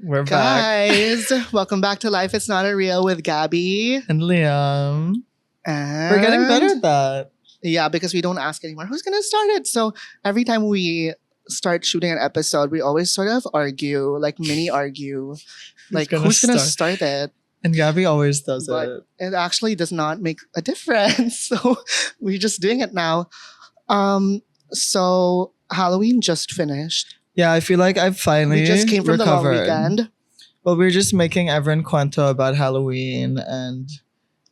We're back. Guys, welcome back to Life Is Not a Real with Gabbie. And Liam. And We're getting better at that. Yeah, because we don't ask anymore who's going to start it. So every time we start shooting an episode, we always sort of argue, like mini argue, like who's going to start it. And Gabbie always does But it. it actually does not make a difference. So we're just doing it now. So Halloween just finished. Yeah, I feel like I've finally We just came from the long recovered. weekend. Well, we were just making everyone cuento about Halloween. And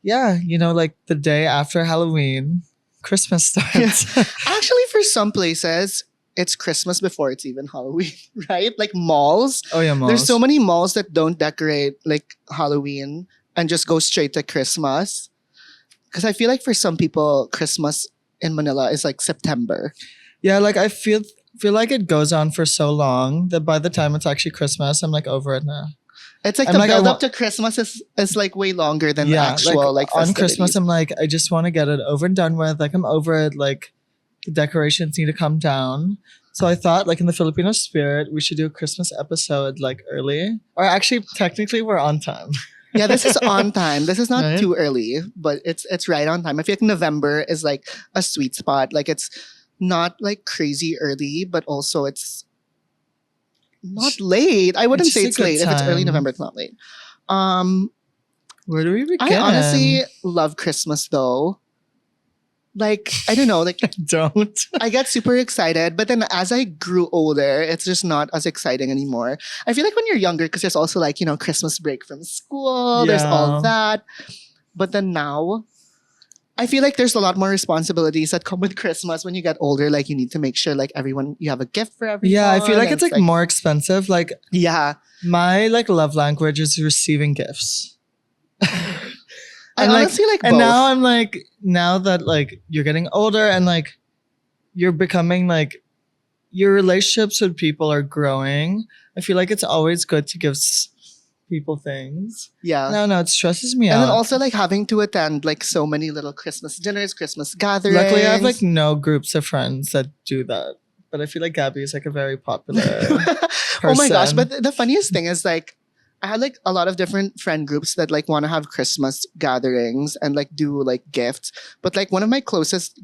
yeah, you know, like the day after Halloween, Christmas starts. Actually, for some places, it's Christmas before it's even Halloween, right? Like malls. Oh, yeah, malls. There's so many malls that don't decorate like Halloween and just go straight to Christmas. Because I feel like for some people, Christmas in Manila is like September. Yeah, like I feel like it goes on for so long that by the time it's actually Christmas, I'm like over it now. It's like I'm the like, build up to Christmas is like way longer than the actual like on festivities. Christmas, I'm like, I just want to get it over and done with. Like I'm over it. Like the decorations need to come down. So I thought, like in the Filipino spirit, we should do a Christmas episode like early. Or actually, technically, we're on time. Yeah, this is on time. This is not Right? too early, but it's right on time. I feel like November is like a sweet spot. Like it's not like crazy early, but also it's not late. I wouldn't It's say just it's a good late. If it's early time. November, it's not late. Um, Where do we begin? I honestly love Christmas though. Like, I don't know, like don't. I get super excited, but then as I grew older, it's just not as exciting anymore. I feel like when you're younger, because there's also like, you know, Christmas break from school, there's all Yeah. that. But then now, I feel like there's a lot more responsibilities that come with Christmas when you get older. Like you need to make sure like everyone, you have a gift for everyone. Yeah, I feel like and it's like more expensive. Like yeah. my like love language is receiving gifts. I And, like, honestly like And both. now I'm like, now that like you're getting older and like you're becoming like your relationships with people are growing, I feel like it's always good to give people things. yeah. No, it stresses me out. And then also like having to attend like so many little Christmas dinners, Christmas gatherings. Luckily, I have like no groups of friends that do that. But I feel like Gabbie is like a very popular Oh my gosh! person. But the funniest thing is like I had like a lot of different friend groups that like want to have Christmas gatherings and like do like gifts. But like one of my closest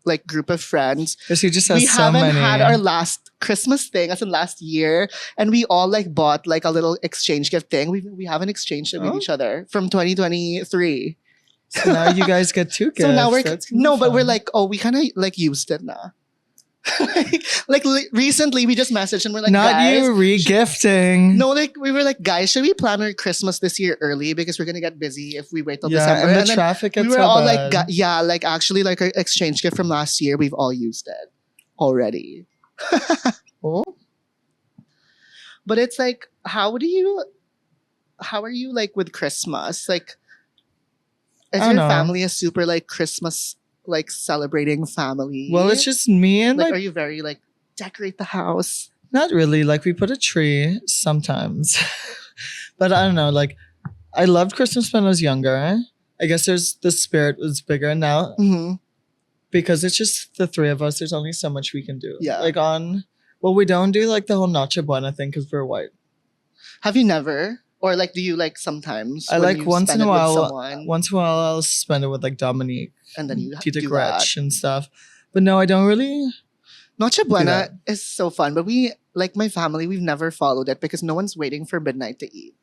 like group of friends, Because he just has we so haven't many. had our last Christmas thing as in last year, and we all like bought like a little exchange gift thing. We haven't exchanged it with Oh. each other from 2023. So now you guys get two gifts. So now we're That's gonna be no, but we're fun. like, oh, we kind of like used it now. Recently, we just messaged and we're like, not guys, you re-gifting. no, like we were like, guys, should we plan our Christmas this year early because we're gonna get busy if we wait till yeah, December? and the then traffic gets we were so all bad. like, yeah, like actually, like our exchange gift from last year, we've all used it already. Oh. But it's like, how are you like with Christmas? Like, is I your don't know. family a super like Christmas like celebrating family? Well, it's just me and like, like are you very like decorate the house? not really. Like we put a tree sometimes. But I don't know, like I loved Christmas when I was younger. I guess there's the spirit was bigger now Mm-hmm. because it's just the three of us. There's only so much we can do. Yeah. Like well, we don't do like the whole Noche Buena thing because we're white. Have you never? Or like, do you like sometimes? I when like you once spend in a it with while. someone, Once in a while, I'll spend it with like Dominique, and then you Tita do Gretch, that. and stuff. But no, I don't really. Noche Buena that. is so fun, but we like my family. We've never followed it because no one's waiting for midnight to eat.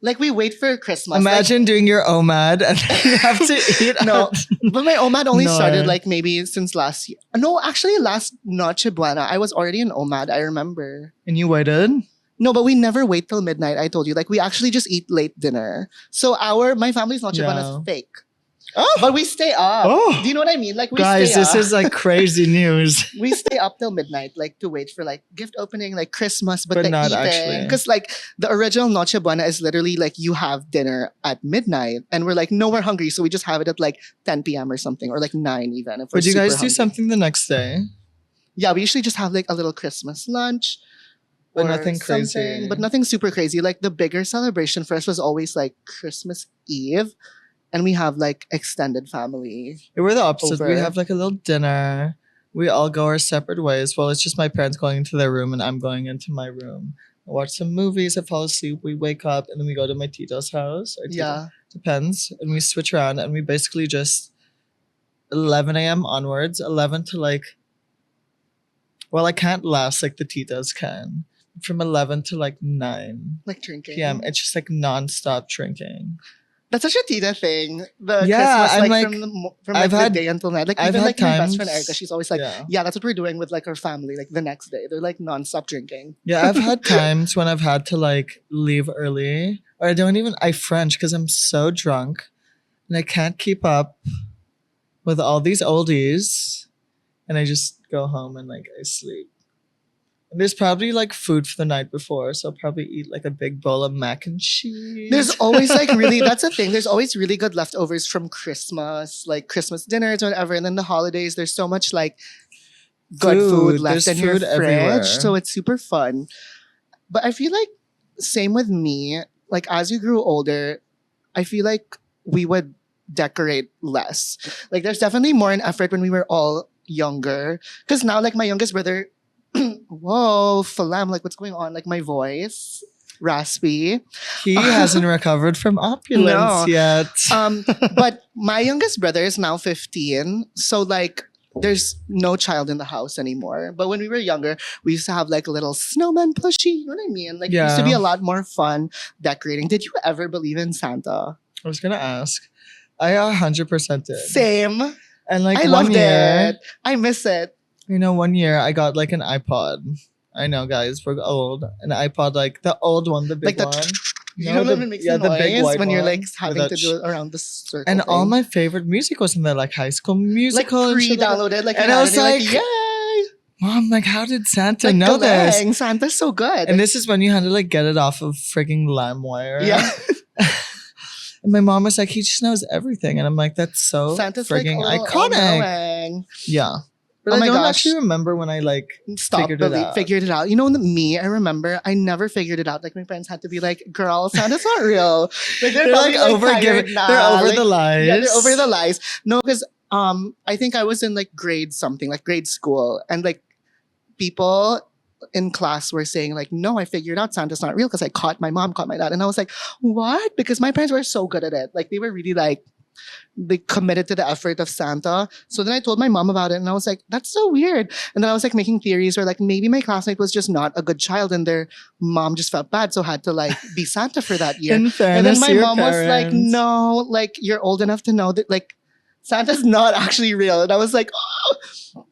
Like we wait for Christmas. Imagine doing your OMAD and you have to eat. No. out. But my OMAD only No. started like maybe since last year. No, actually last Noche Buena, I was already in OMAD. I remember. And you waited. No, but we never wait till midnight. I told you, like we actually just eat late dinner. So my family's Noche Buena Yeah. is fake, Oh, but we stay up. Oh. Do you know what I mean? Like we guys, stay this up. is like crazy news. We stay up till midnight, like to wait for like gift opening, like Christmas, but But the not eating. actually. Because like the original Noche Buena is literally like you have dinner at midnight, and we're like, no, we're hungry, so we just have it at like 10 p.m. or something, or like 9 even. If we're Would you guys super do hungry. something the next day? Yeah, we usually just have like a little Christmas lunch. But or nothing crazy. something, but nothing super crazy. Like the bigger celebration for us was always like Christmas Eve, and we have like extended family. We're the opposite. We Over. have like a little dinner. We all go our separate ways. Well, it's just my parents going into their room and I'm going into my room. I watch some movies, I fall asleep, we wake up, and then we go to my tito's house. Or tito, Yeah. depends. And we switch around and we basically just 11 a.m. onwards, 11 to like, well, I can't last like the titas can. From 11 to like 9 Like drinking. p.m. It's just like non-stop drinking. That's such a Tita thing. The Yeah, Christmas, I'm like, like, from I've the had- day until night. Like I've even had like my best friend times- Erica, she's always like, yeah. yeah, that's what we're doing with like our family. Like the next day, they're like non-stop drinking. Yeah, I've had times when I've had to like leave early, or I French because I'm so drunk and I can't keep up with all these oldies, and I just go home and like I sleep. And there's probably like food for the night before, so I'll probably eat like a big bowl of mac and cheese. There's always like really, that's a thing. There's always really good leftovers from Christmas, like Christmas dinners or whatever. And then the holidays, there's so much like good food left There's in your food fridge. everywhere. So it's super fun. But I feel like same with me, like as you grew older, I feel like we would decorate less. Like there's definitely more an effort when we were all younger. Because now like my youngest brother, whoa, Falam, like what's going on? Like my voice, raspy. He hasn't recovered from opulence No. yet. But my youngest brother is now 15. So like there's no child in the house anymore. But when we were younger, we used to have like a little snowman plushie. You know what I mean? Like it used to be Yeah. a lot more fun decorating. Did you ever believe in Santa? I was gonna ask. I 100% did. Same. And like I one loved year, it. I miss it. you know, one year I got like an iPod. I know, guys, we're old. An iPod, like the old one, the big Like one. you No, know the- when it makes yeah, the the big noise white when you're like one having with to that do it around the circle. And all thing. my favorite music was in there, like High School like Musical. and shit like that. pre-downloaded, like And you I had was it, you're like, yay! Mom, like, how did Santa Like know this? galang, Santa's so good. And this is when you had to like get it off of freaking LimeWire. yeah, And my mom was like, he just knows everything. And I'm like, that's so Santa's like freaking all iconic. all-knowing. Yeah. But Oh I my don't gosh. actually remember when I like Stop Figured it out. figured it out. You know, me, I remember I never figured it out. Like my parents had to be like, "Girl, Santa's not real." Like they're like probably, over tired giving now. they're over Like, the lies. yeah, they're over the lies. No, because I think I was in like grade something, like grade school, and like people in class were saying like, "No, I figured out Santa's not real because I caught my mom, caught my dad," and I was like, "What?" Because my parents were so good at it. Like they were really like. They committed to the effort of Santa. So then I told my mom about it and I was like, that's so weird. And then I was like making theories where like maybe my classmate was just not a good child and their mom just felt bad. So had to like be Santa for that year. In And fairness, then my to your mom was like, parents. no, like you're old enough to know that like Santa's not actually real. And I was like, oh,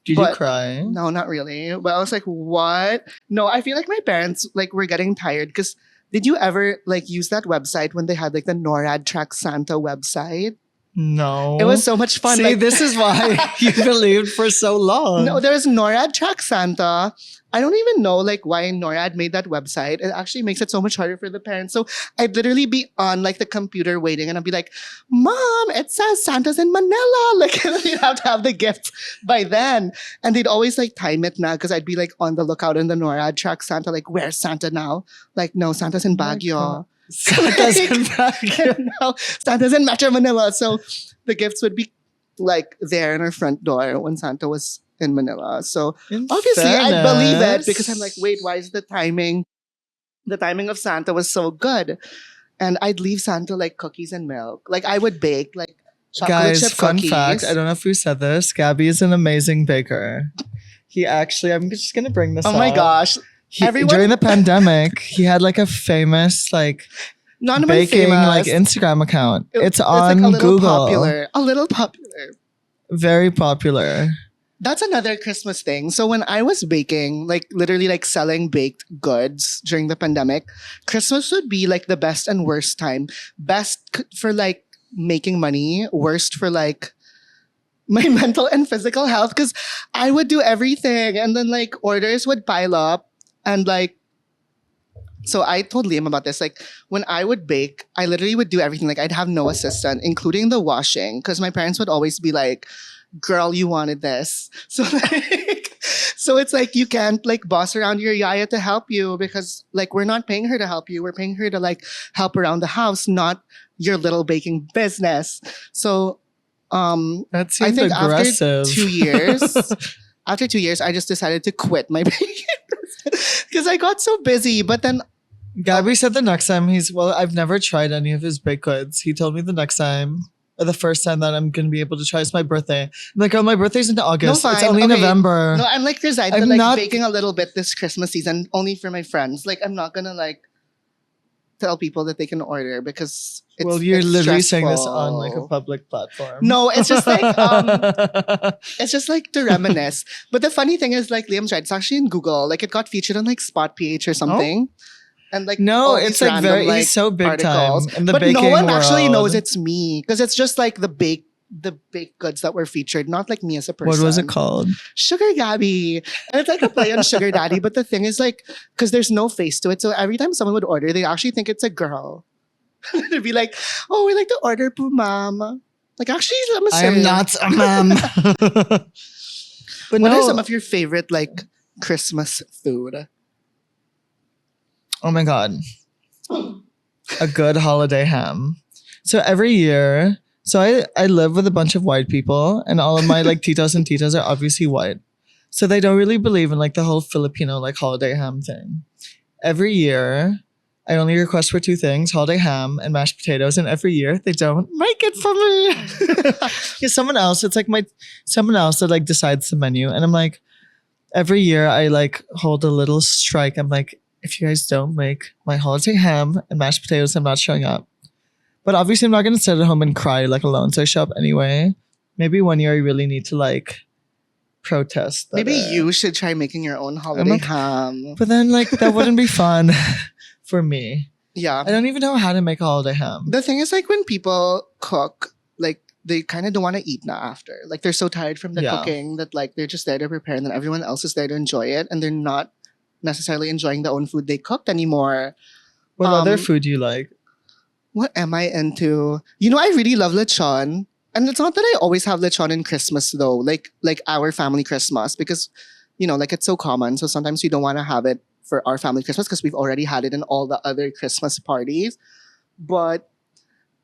Did you but- cry? no, not really. But I was like, what? No, I feel like my parents like were getting tired because did you ever like use that website when they had like the NORAD Track Santa website? No. It was so much fun. See, like, this is why you believed for so long. no, there's NORAD Track Santa. I don't even know like why NORAD made that website. It actually makes it so much harder for the parents. So I'd literally be on like the computer waiting and I'd be like, Mom, it says Santa's in Manila. Like you'd have to have the gift by then. And they'd always like time it now because I'd be like on the lookout in the NORAD Track Santa, like, where's Santa now? Like, no, Santa's in Oh my Baguio. God. Santa's in Baguio. No, Santa's in Metro Manila. So the gifts would be like there in our front door when Santa was in Manila. So In obviously I believe it fairness. because I'm like, wait, why is the timing of Santa was so good? And I'd leave Santa like cookies and milk. Like I would bake like chocolate Guys, chip fun cookies. fact. I don't know if we said this. Gabbie is an amazing baker. He actually, I'm just gonna bring this Oh up. my gosh. Everyone- During the pandemic, he had like a famous like Not even baking famous. like Instagram account. It's like on a little Google. popular. A little popular. Very popular. That's another Christmas thing. So when I was baking, like literally like selling baked goods during the pandemic, Christmas would be like the best and worst time. Best for like making money, worst for like my mental and physical health because I would do everything and then like orders would pile up and like so I told Liam about this. Like when I would bake, I literally would do everything. Like I'd have no assistant, including the washing, because my parents would always be like, girl, you wanted this. So like, so it's like you can't like boss around your yaya to help you because like we're not paying her to help you. We're paying her to like help around the house, not your little baking business. So That I seems think aggressive. after 2 years, I just decided to quit my baking business Because I got so busy. But then Gabbie said the next time I've never tried any of his baked goods. He told me the next time, or the first time that I'm going to be able to try is my birthday. I'm like, oh, my birthday's in August. No, It's fine. only Okay. November. no, I'm like resigned I'm to like not- baking a little bit this Christmas season only for my friends. Like I'm not gonna like tell people that they can order because You're it's literally saying this on like a stressful. public platform. No, it's just like it's just like to reminisce. But the funny thing is, like Liam's right. It's actually in Google. Like it got featured on like Spot PH or something. And like no, all it's these like random, he's so big articles. time in the But baking no one actually world. knows it's me because it's just like the baked goods that were featured, not like me as a person. What was it called? Sugar Gabbie. And it's like a play on Sugar Daddy. But the thing is like, because there's no face to it. So every time someone would order, they actually think it's a girl. They'd be like, oh, we like to order po, ma'am. Like, actually, I'm a I am not a ma'am. But What no. are some of your favorite, like, Christmas food? Oh my God. A good holiday ham. So every year, I live with a bunch of white people, and all of my like titos and titas are obviously white. So they don't really believe in like the whole Filipino like holiday ham thing. Every year, I only request for two things: holiday ham and mashed potatoes. And every year, they don't make it for me. Because someone else that like decides the menu, and I'm like, every year I like hold a little strike. I'm like, if you guys don't make my holiday ham and mashed potatoes, I'm not showing up. But obviously, I'm not going to sit at home and cry like alone. So I show up anyway. Maybe one year I really need to like protest. Maybe that, you should try making your own holiday like- ham. But then like that wouldn't be fun for me. Yeah. I don't even know how to make a holiday ham. The thing is, like, when people cook, like, they kind of don't want to eat now after. Like, they're so tired from the Yeah. cooking that, like, they're just there to prepare and then everyone else is there to enjoy it. And they're not necessarily enjoying the own food they cooked anymore. What other um, food do you like? What am I into? You know, I really love lechon. And it's not that I always have lechon in Christmas, though. Like our family Christmas. Because, you know, like, it's so common. So sometimes we don't want to have it for our family Christmas because we've already had it in all the other Christmas parties. But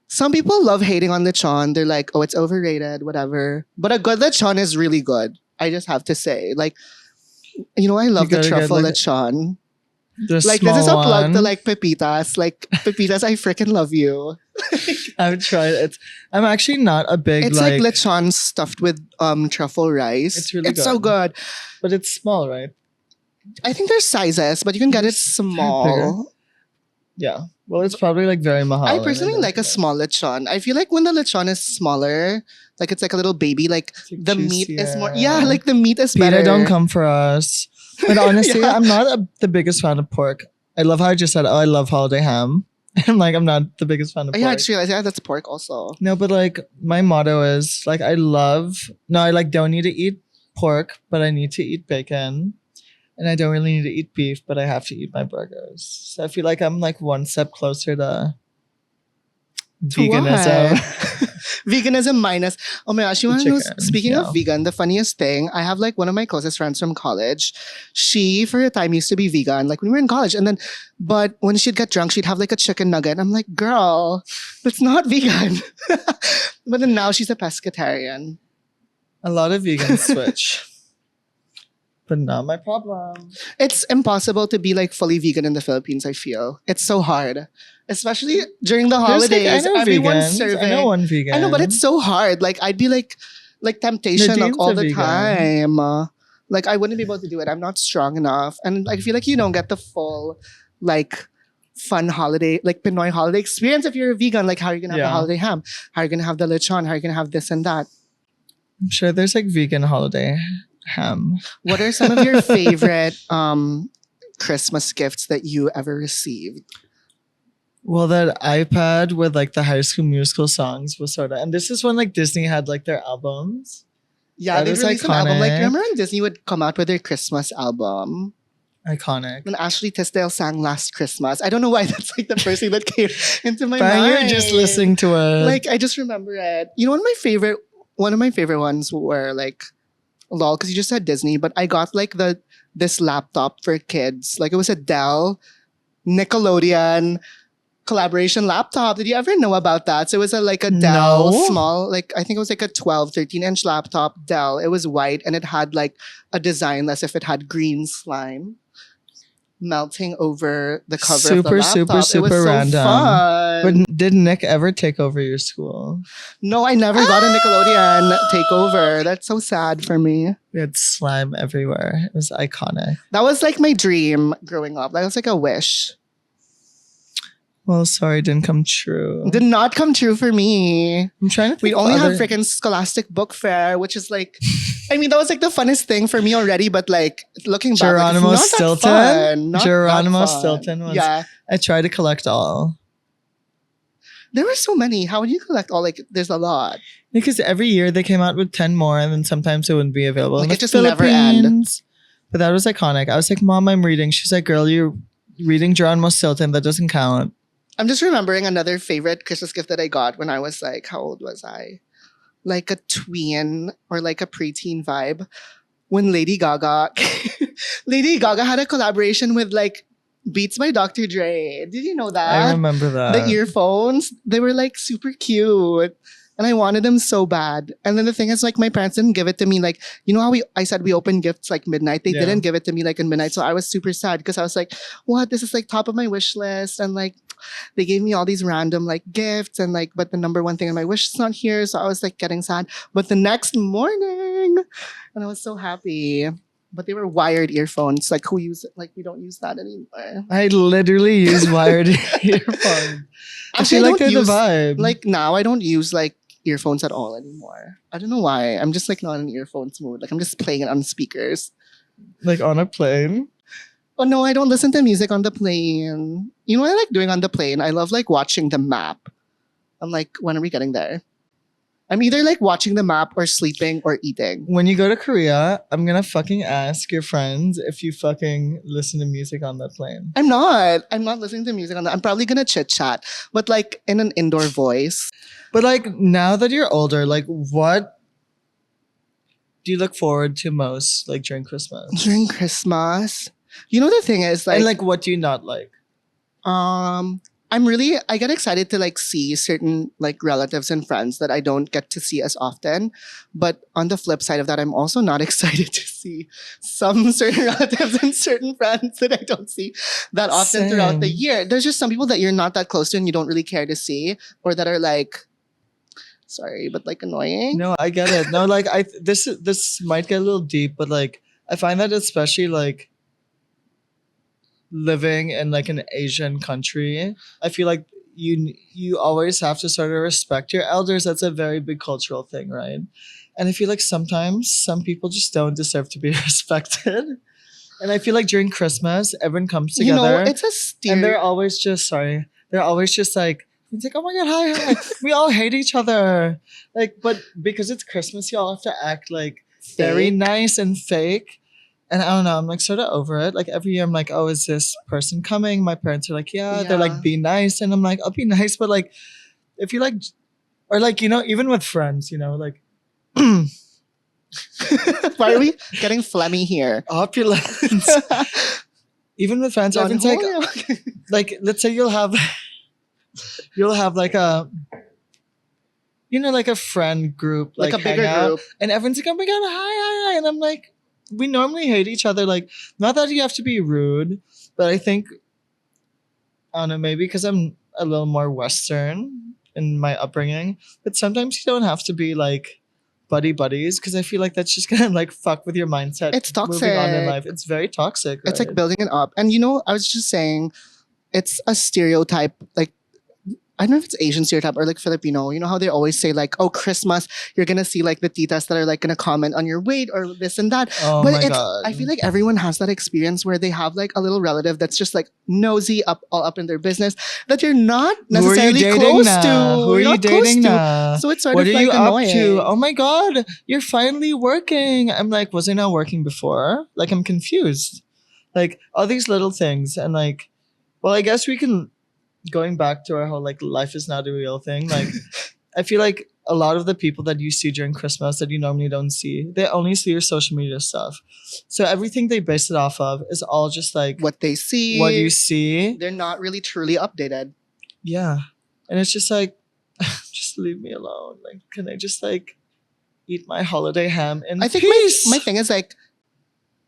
some people love hating on lechon. They're like, oh, it's overrated, whatever. But a good lechon is really good. I just have to say. Like, you know, I love You the gotta get, truffle like, lechon. The Like, small this is a plug one. to like Pepitas. Like, Pepitas, I freaking love you. I've tried it. I'm actually not a big It's like lechon stuffed with truffle rice. It's really so good. but it's small, right? I think there's sizes, but you can get it small. Yeah. Well, it's probably like very mahal. I and personally then- like a small lechon. I feel like when the lechon is smaller, like it's like a little baby, like It's, like, the meat is more. juicier. Yeah, like the meat is better. Peter, don't come for us. But honestly, Yeah. I'm not the biggest fan of pork. I love how I just said, oh, I love holiday ham. I'm like, I'm not the biggest fan of Oh, pork. yeah, I just realized, yeah, that's pork also. No, but like my motto is like I like don't need to eat pork, but I need to eat bacon. And I don't really need to eat beef, but I have to eat my burgers. So I feel like I'm like one step closer to veganism. Veganism minus. Oh my gosh, you want to know? Chicken, Speaking yeah. of vegan, the funniest thing, I have like one of my closest friends from college. She, for a time, used to be vegan, like when we were in college. And then, but when she'd get drunk, she'd have like a chicken nugget. I'm like, girl, that's not vegan. But then now she's a pescatarian. A lot of vegans switch. But not my problem. It's impossible to be like fully vegan in the Philippines, I feel. It's so hard. Especially during the There's, like, holidays. Everyone's vegans. serving. I know one vegan. I know, but it's so hard. Like I'd be like temptation like Nadine's all a the vegan. time. Like I wouldn't be able to do it. I'm not strong enough, and I feel like you don't get the full like fun holiday, like Pinoy holiday experience if you're a vegan. Like how are you gonna have the Yeah. holiday ham? How are you gonna have the lechon? How are you gonna have this and that? I'm sure there's like vegan holiday ham. What are some of your favorite Christmas gifts that you ever received? Well, that iPad with like the High School Musical songs was sort of, and this is when like Disney had like their albums. Yeah, That they is released an album. Like iconic. remember when Disney would come out with their Christmas album? Iconic. When Ashley Tisdale sang Last Christmas. I don't know why that's like the first thing that came into my But mind. you're just listening to it. Like I just remember it. You know, one of my favorite ones were like lol, because you just said Disney, but I got like this laptop for kids. Like it was a Dell Nickelodeon collaboration laptop. Did you ever know about that? So it was like a Dell No. small, like I think it was like a 12, 13-inch laptop Dell. It was white and it had like a design as if it had green slime. melting over the cover of the Super, laptop. super, It was super so random. fun. But did Nick ever take over your school? No, I never got a Nickelodeon takeover. That's so sad for me. We had slime everywhere. It was iconic. That was like my dream growing up. That was like a wish. Well, sorry, it didn't come true. Did not come true for me. I'm trying to think. We of only have other- freaking Scholastic Book Fair, which is like, I mean, that was like the funnest thing for me already. But like looking back, Geronimo like, it's not Stilton? that fun. Not Geronimo that fun. Stilton was- Yeah, I tried to collect all. there were so many. How would you collect all? Like, there's a lot. Because every year they came out with 10 more and then sometimes it wouldn't be available. Like, in the it just never end. Philippines. But that was iconic. I was like, Mom, I'm reading. She's like, girl, you're reading Geronimo Stilton. That doesn't count. I'm just remembering another favorite Christmas gift that I got when I was like, how old was I? Like a tween or like a preteen vibe. When Lady Gaga had a collaboration with like Beats by Dr. Dre. Did you know that? I remember that. The earphones, they were like super cute. And I wanted them so bad. And then the thing is, like, my parents didn't give it to me. Like, you know how I said we opened gifts like midnight? They Yeah. didn't give it to me like in midnight. So I was super sad because I was like, what? This is like top of my wish list. And like, they gave me all these random like gifts. And like, but the number one thing on my wish is not here. So I was like getting sad. But the next morning, and I was so happy. But they were wired earphones. Like, who use it? Like, we don't use that anymore. I literally use wired earphones. I feel like they're the vibe. Like now I don't use like earphones at all anymore. I don't know why. I'm just like not in earphones mood. Like I'm just playing it on speakers. Like on a plane. Oh no, I don't listen to music on the plane. You know what I like doing on the plane? I love like watching the map. I'm like, when are we getting there? I'm either like watching the map or sleeping or eating. When you go to Korea, I'm gonna fucking ask your friends if you fucking listen to music on the plane. I'm not. I'm not listening to music on that. I'm probably gonna chit chat, but like in an indoor voice. But like now that you're older, like what do you look forward to most like during Christmas? During Christmas. You know the thing is And like what do you not like? I get excited to like see certain like relatives and friends that I don't get to see as often. But on the flip side of that, I'm also not excited to see some certain relatives and certain friends that I don't see that often throughout the Same. year. There's just some people that you're not that close to and you don't really care to see, or that are like, sorry, but like annoying. No, I get it. No, like this might get a little deep, but like I find that especially like living in like an Asian country, I feel like you always have to sort of respect your elders. That's a very big cultural thing, right? And I feel like sometimes some people just don't deserve to be respected. And I feel like during Christmas, everyone comes You together know, it's a steer. and they're always just like, it's like, oh my god, hi. We all hate each other. Like, but because it's Christmas, you all have to act like very Fake. nice and fake. And I don't know, I'm like sort of over it. Like every year I'm like, oh, is this person coming? My parents are like, yeah. They're Yeah. like, be nice. And I'm like, I'll be nice. But like, if you like, or like, you know, even with friends, you know, like Why are we getting phlegmy here? opulence. Even with friends, everyone's like, let's say you'll have like a, you know, like a friend group, Like a bigger hangout, group. and everyone's like, oh my god, hi. And I'm like, we normally hate each other. Like, not that you have to be rude, but I think, I don't know, maybe because I'm a little more Western in my upbringing, but sometimes you don't have to be like buddies because I feel like that's just gonna like fuck with your mindset. It's Moving on in toxic. life, it's very toxic. It's like right? building it up. And you know, I was just saying, it's a stereotype. Like, I don't know if it's Asian stereotype or like Filipino. You know how they always say like, oh, Christmas, you're gonna see like the titas that are like gonna comment on your weight or this and that. Oh But my it's, god, I feel like everyone has that experience where they have like a little relative that's just like nosy all up in their business that you're not Who are you necessarily dating close now? to. Who are You're you not close dating to. now? So it's sort What of are like you annoying. up to? Oh my god, you're finally working. I'm like, was I not working before? Like, I'm confused. Like all these little things, and like, well, I guess we can. Going back to our whole like life is not a real thing. Like, I feel like a lot of the people that you see during Christmas that you normally don't see, they only see your social media stuff. So everything they base it off of is all just like What they see. what you see. They're not really truly updated. Yeah. And it's just like, just leave me alone. Like, can I just like eat my holiday ham in I think peace? my thing is like,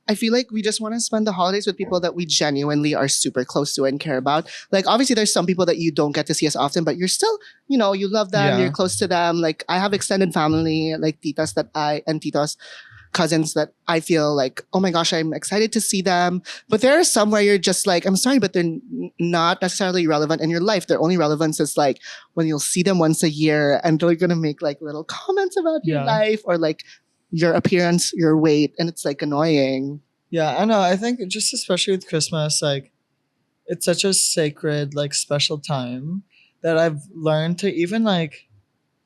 I feel like we just want to spend the holidays with people that we genuinely are super close to and care about. Like, obviously, there's some people that you don't get to see as often, but you're still, you love them, you're Yeah. close to them. Like, I have extended family, like titas and titos, cousins that I feel like, oh my gosh, I'm excited to see them. But there are some where you're just like, I'm sorry, but they're not necessarily relevant in your life. Their only relevance is like when you'll see them once a year and they're going to make like little comments about your Yeah. life or like your appearance, your weight. And it's like annoying. Yeah, I know. I think just especially with Christmas, like it's such a sacred, like special time that I've learned to even like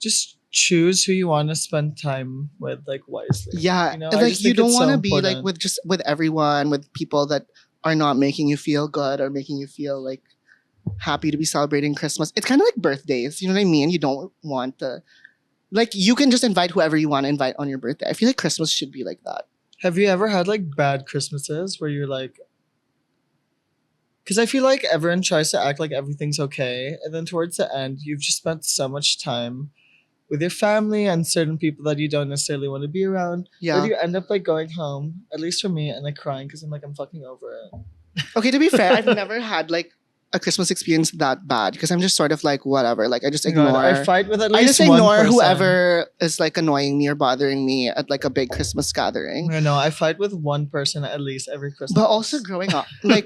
just choose who you want to spend time with, like wisely. Yeah. You know, And I like just you think don't it's want so to be like important. with everyone, with people that are not making you feel good or making you feel like happy to be celebrating Christmas. It's kind of like birthdays. You know what I mean? You don't want to like you can just invite whoever you want to invite on your birthday. I feel like Christmas should be like that. Have you ever had like bad Christmases where you're like, because I feel like everyone tries to act like everything's okay, and then towards the end, you've just spent so much time with your family and certain people that you don't necessarily want to be around. But Yeah. you end up like going home, at least for me, and like crying because I'm like, I'm fucking over it. Okay, to be fair, I've never had like a Christmas experience that bad because I'm just sort of like whatever. Like I just Oh my God, ignore. I fight with at I least just one ignore person. whoever is like annoying me or bothering me at like a big Christmas gathering. I know, I fight with one person at least every Christmas. But also growing up, like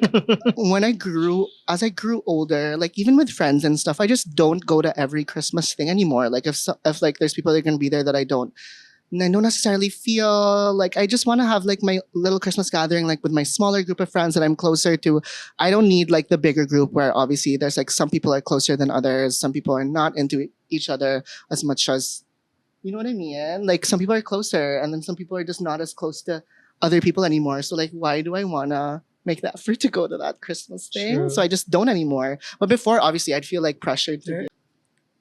as I grew older, like even with friends and stuff, I just don't go to every Christmas thing anymore. Like if like there's people that are gonna be there that I don't necessarily feel like I just want to have like my little Christmas gathering, like with my smaller group of friends that I'm closer to. I don't need like the bigger group where obviously there's like some people are closer than others, some people are not into each other as much as you know what I mean. Like some people are closer, and then some people are just not as close to other people anymore. So like, why do I wanna make that effort to go to that Christmas thing? True. So I just don't anymore. But before, obviously, I'd feel like pressured to.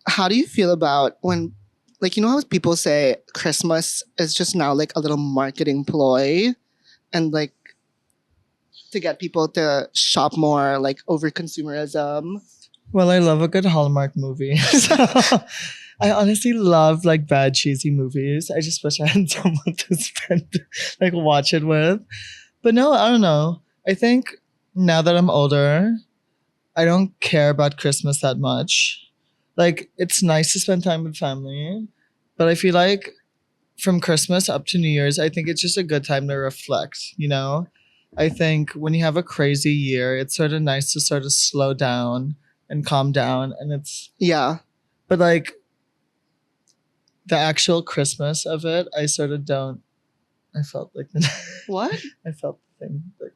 How do you feel about when, like, you know how people say Christmas is just now like a little marketing ploy and like to get people to shop more, like over consumerism? Well, I love a good Hallmark movie. So I honestly love like bad cheesy movies. I just wish I had someone to spend like watch it with. But no, I don't know. I think now that I'm older, I don't care about Christmas that much. Like it's nice to spend time with family, but I feel like from Christmas up to New Year's, I think it's just a good time to reflect, you know? I think when you have a crazy year, it's sort of nice to sort of slow down and calm down and it's Yeah. but like the actual Christmas of it, I sort of don't. I felt like What? I felt the thing. Like,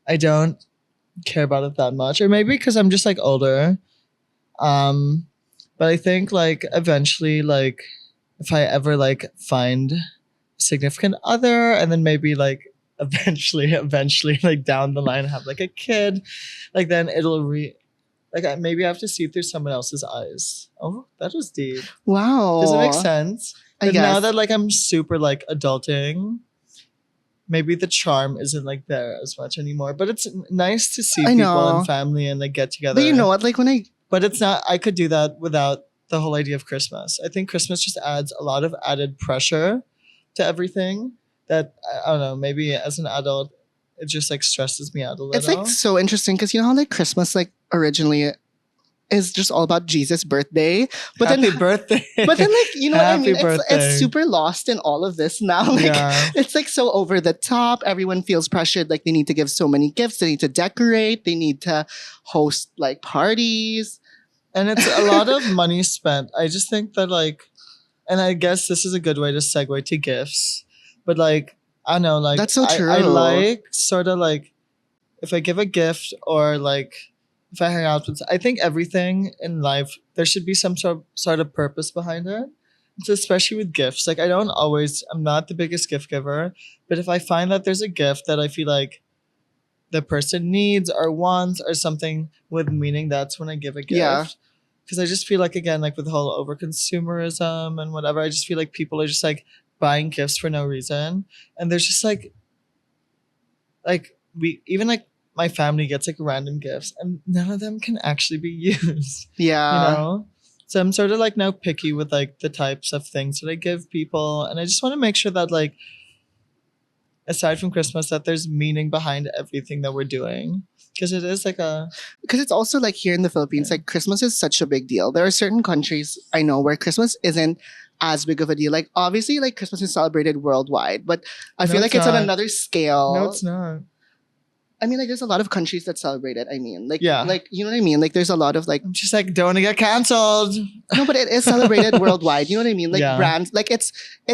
I don't care about it that much, or maybe because I'm just like older. But I think like eventually, like if I ever like find a significant other, and then maybe like eventually, like down the line, have like a kid, like then it'll maybe I have to see through someone else's eyes. Oh, that was deep. Wow. Does it make sense? I And now guess. that like I'm super like adulting, maybe the charm isn't like there as much anymore. But it's nice to see I people know. and family and like get together. But you know what? Like when I But it's not. I could do that without the whole idea of Christmas. I think Christmas just adds a lot of added pressure to everything. That I don't know. Maybe as an adult, it just like stresses me out a little. it's like so interesting because you know how like Christmas like originally is just all about Jesus' birthday, but Happy then birthday! but then like you know what I Happy mean? It's birthday. super lost in all of this now. Like Yeah. it's like so over the top. Everyone feels pressured. Like they need to give so many gifts. They need to decorate. They need to host like parties. And it's a lot of money spent. I just think that like, and I guess this is a good way to segue to gifts. But like, I don't know, like That's so true. I like sort of like if I give a gift or like if I hang out with, I think everything in life there should be some sort of purpose behind it. So especially with gifts, like I'm not the biggest gift giver, but if I find that there's a gift that I feel like the person needs or wants or something with meaning, that's when I give a gift. Yeah. Because I just feel like again, like with the whole over consumerism and whatever, I just feel like people are just like buying gifts for no reason. And there's just like we even like my family gets like random gifts and none of them can actually be used. Yeah. You know? So I'm sort of like now picky with like the types of things that I give people. And I just want to make sure that like aside from Christmas, that there's meaning behind everything that we're doing. Because it is like a Because it's also like here in the Philippines, Yeah. like Christmas is such a big deal. There are certain countries I know where Christmas isn't as big of a deal. Like obviously, like Christmas is celebrated worldwide, but I No, feel like it's on not. another scale. No, it's not. I mean, like there's a lot of countries that celebrate it. I mean, like Yeah. like you know what I mean. Like there's a lot of like I'm just like, don't want to get canceled. no, but it is celebrated worldwide. You know what I mean? Like Yeah. brands, like it's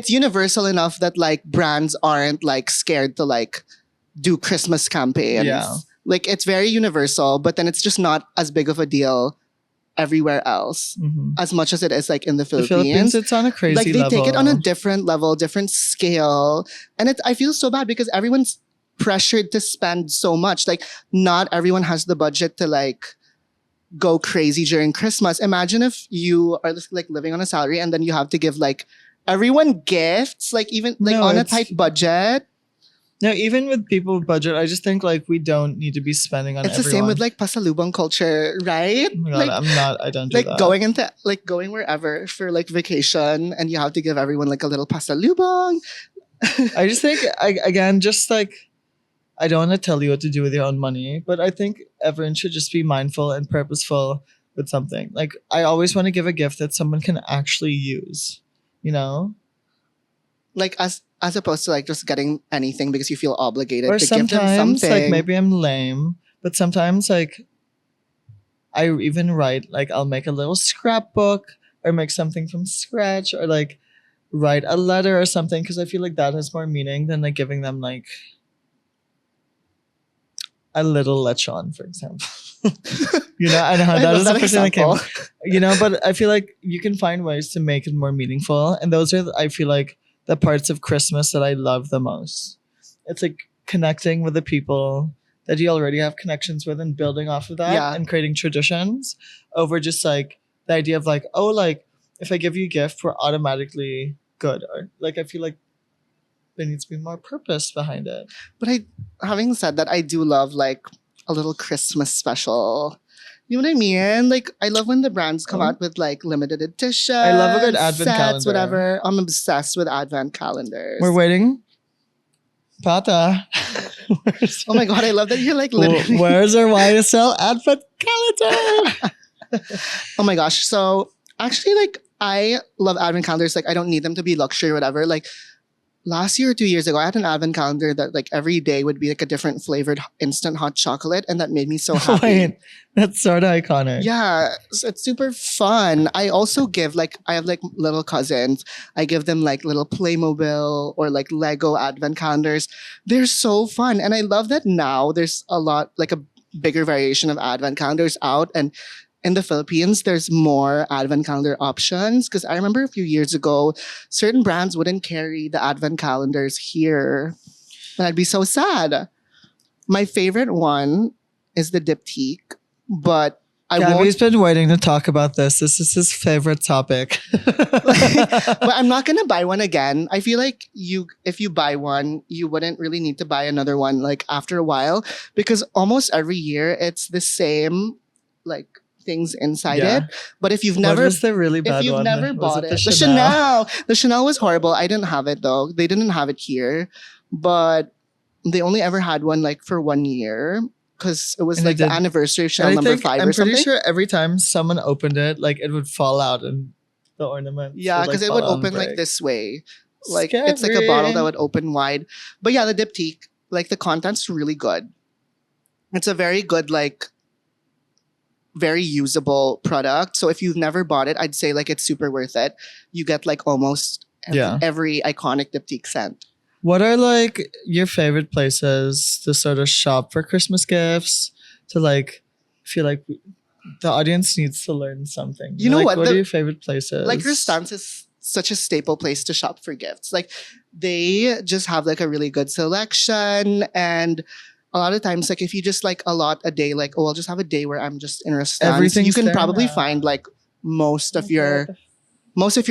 universal enough that like brands aren't like scared to like do Christmas campaigns. Yeah. Like it's very universal, but then it's just not as big of a deal everywhere else Mhm. as much as it is like in the The Philippines. Philippines, it's on a crazy Like they level. take it on a different level, different scale, and I feel so bad because everyone's pressured to spend so much. Like not everyone has the budget to like go crazy during Christmas. Imagine if you are just, like living on a salary and then you have to give like everyone gifts, like even like No, on a it's- tight budget. No, even with people with budget, I just think like we don't need to be spending on It's the everyone. same with like pasalubong culture, right? Oh my God, Like I don't do like that. going wherever for like vacation and you have to give everyone like a little pasalubong. I just think, again, just like, I don't want to tell you what to do with your own money, but I think everyone should just be mindful and purposeful with something. Like, I always want to give a gift that someone can actually use, you know? Like as opposed to like just getting anything because you feel obligated Or to give them sometimes, something. like, maybe I'm lame, but sometimes, like, I even write, like, I'll make a little scrapbook or make something from scratch or, like, write a letter or something because I feel like that has more meaning than, like, giving them, like, a little lechon, for example. You know, I know I that love is the that first thing that came. example. You know, but I feel like you can find ways to make it more meaningful, and those are, I feel like, the parts of Christmas that I love the most. It's like connecting with the people that you already have connections with and building off of that Yeah. and creating traditions over just like the idea of like, oh, like if I give you a gift, we're automatically good. Or like I feel like there needs to be more purpose behind it. But having said that, I do love like a little Christmas special. You know what I mean? Like I love when the brands come Oh. out with like limited edition. I love a good advent sets, calendar. whatever. I'm obsessed with advent calendars. We're waiting. Pata. Oh my god, I love that you're like literally. Where's our YSL advent calendar? Oh my gosh. So actually, like I love advent calendars. Like I don't need them to be luxury or whatever. Like last year or 2 years ago, I had an advent calendar that like every day would be like a different flavored instant hot chocolate, and that made me so happy. Wait, that's sort of iconic. Yeah, it's super fun. I also give like I have like little cousins. I give them like little Playmobil or like Lego advent calendars. They're so fun, and I love that now there's a lot like a bigger variation of advent calendars out, and in the Philippines there's more advent calendar options. Because I remember a few years ago, certain brands wouldn't carry the advent calendars here, and I'd be so sad. My favorite one is the diptyque. But I Gabbie's won't. been waiting to talk about this. This is his favorite topic. But I'm not gonna buy one again. I feel like if you buy one, you wouldn't really need to buy another one like after a while because almost every year it's the same like things inside Yeah. it. But if you've What never was the really bad if you've one? never Was bought it, the the Chanel. The Chanel was horrible. I didn't have it though. They didn't have it here, but they only ever had one like for 1 year because it was And like it the did- anniversary of And Chanel I number think 5 I'm or pretty something. sure every time someone opened it, like it would fall out and the ornament. Yeah, because it would open like this way. Like it's like a bottle that would open wide. But yeah, the diptyque, like the content's really good. It's a very good, like very usable product. So if you've never bought it, I'd say like it's super worth it. You get like almost Yeah. every iconic diptyque scent. What are like your favorite places to sort of shop for Christmas gifts? To like feel like the audience needs to learn something. You know like, what? What are your favorite places? Like Restance is such a staple place to shop for gifts. Like they just have like a really good selection, and a lot of times like if you just like allot a day, like oh I'll just have a day where I'm just in Restance, Everything's you can there probably now. find like most of your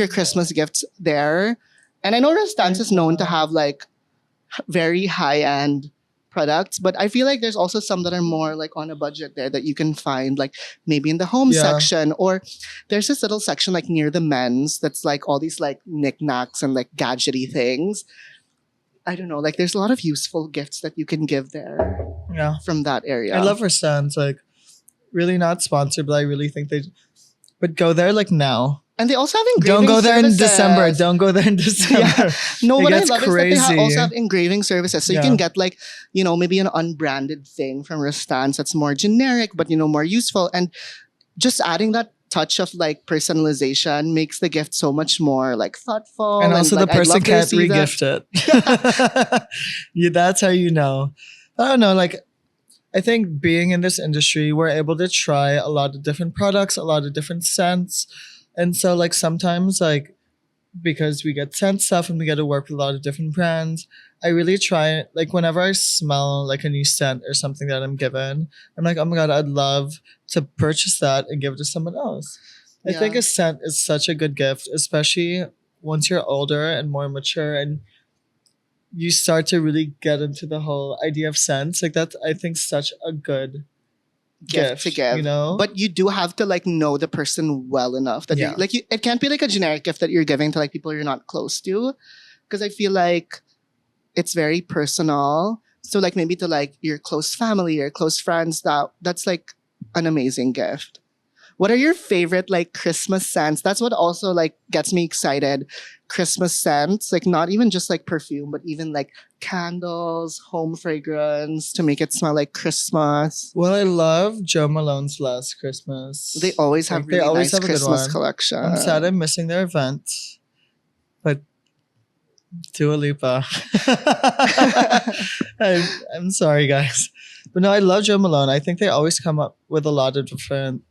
Christmas gifts there. And I know Restance is known to have like very high end products, but I feel like there's also some that are more like on a budget there that you can find like maybe in the home Yeah. section, or there's this little section like near the men's that's like all these like knickknacks and like gadgety things. I don't know, like there's a lot of useful gifts that you can give there Yeah. from that area. I love her scents. Like, really not sponsored, but I really think they. But go there like now. And they also have engraving Don't go there services. in December. Don't go there in December. No, It what I gets love is that they crazy. also have engraving services. So you Yeah. can get like, you know, maybe an unbranded thing from Restance that's more generic, but, you know, more useful. And just adding that touch of like personalization makes the gift so much more like thoughtful. And also like, the I'd person love to can't receive that. regift it. Yeah, that's how you know. I don't know. Like, I think being in this industry, we're able to try a lot of different products, a lot of different scents. And so, like, sometimes, like, because we get scent stuff and we get to work with a lot of different brands, I really try, like, whenever I smell like a new scent or something that I'm given, I'm like, oh my God, I'd love to purchase that and give it to someone else. I think Yeah. a scent is such a good gift, especially once you're older and more mature and you start to really get into the whole idea of scents. Like, that's, I think, such a good Gift to give. you know? But you do have to like know the person well enough that Yeah. you like you, it can't be like a generic gift that you're giving to like people you're not close to. Because I feel like it's very personal. So like maybe to like your close family or close friends, that's like an amazing gift. What are your favorite like Christmas scents? That's what also like gets me excited. Christmas scents, like not even just like perfume, but even like candles, home fragrance to make it smell like Christmas. Well, I love Joe Malone's Last Christmas. They always have Like, they really always nice have a good Christmas one. collection. I'm sad I'm missing their event, but Dua Lipa. I'm sorry, guys. But no, I love Joe Malone. I think they always come up with a lot of different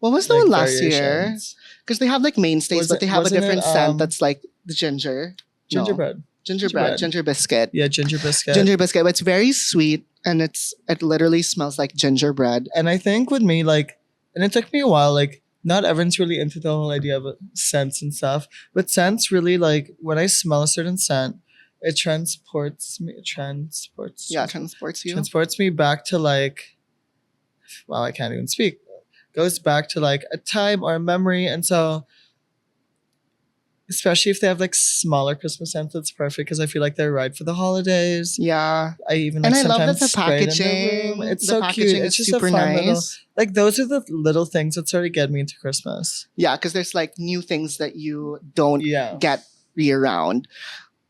What was the like, one last year? variations. Because they have like mainstays, Was but it- they have a wasn't different it, scent that's like the ginger. No. Gingerbread. Gingerbread. Ginger biscuit. Yeah, ginger biscuit. Ginger biscuit. But it's very sweet and it literally smells like gingerbread. And I think with me, like, and it took me a while, like, not everyone's really into the whole idea of scents and stuff, but scents really, like, when I smell a certain scent, it transports me, Yeah, transports you. transports me back to, like, wow, I can't even speak. Goes back to, like, a time or a memory. And so, especially if they have, like, smaller Christmas scents, it's perfect because I feel like they're right for the holidays. Yeah. I even, And like, I love that sometimes the spray it in their packaging. room. It's the so packaging cute. is It's just super a fun nice. little, like, those are the little things that sort of get me into Christmas. Yeah, because there's like new things that you don't Yeah. get year round.